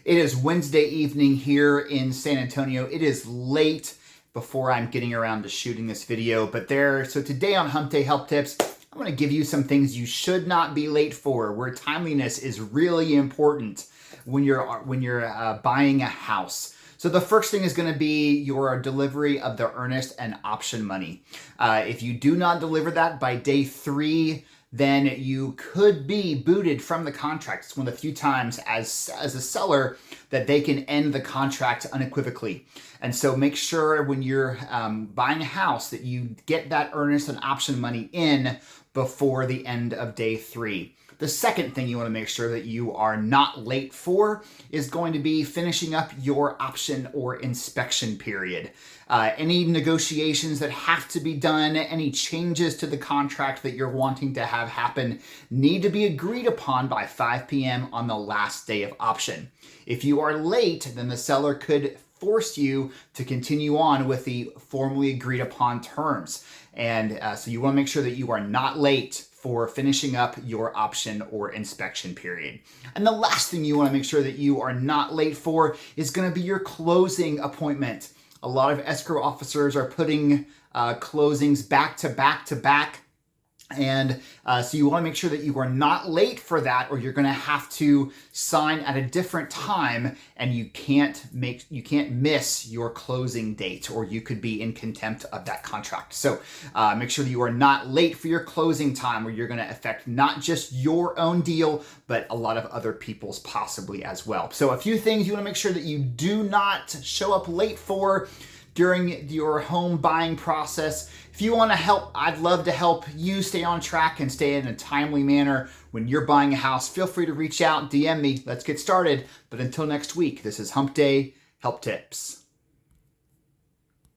It is Wednesday evening here in San Antonio. It is late before I'm getting around to shooting this video, so today on Hump Day Help Tips, I'm going to give you some things you should not be late for, where timeliness is really important when you're buying a house. So the first thing is going to be your delivery of the earnest and option money. If you do not deliver that by day 3, then you could be booted from the contract. It's one of the few times as a seller that they can end the contract unequivocally. And so make sure when you're buying a house that you get that earnest and option money in before the end of day 3. The second thing you want to make sure that you are not late for is going to be finishing up your option or inspection period. Any negotiations that have to be done, any changes to the contract that you're wanting to have happen need to be agreed upon by 5 p.m. on the last day of option. If you are late, then the seller could force you to continue on with the formally agreed upon terms. And so you want to make sure that you are not late for finishing up your option or inspection period. And the last thing you want to make sure that you are not late for is going to be your closing appointment. A lot of escrow officers are putting closings back to back to back. And so you want to make sure that you are not late for that, or you're going to have to sign at a different time, and you can't miss your closing date, or you could be in contempt of that contract. So make sure that you are not late for your closing time, where you're going to affect not just your own deal, but a lot of other people's possibly as well. So a few things you want to make sure that you do not show up late for during your home buying process. If you want to help, I'd love to help you stay on track and stay in a timely manner when you're buying a house. Feel free to reach out, DM me. Let's get started. But until next week, this is Hump Day Help Tips.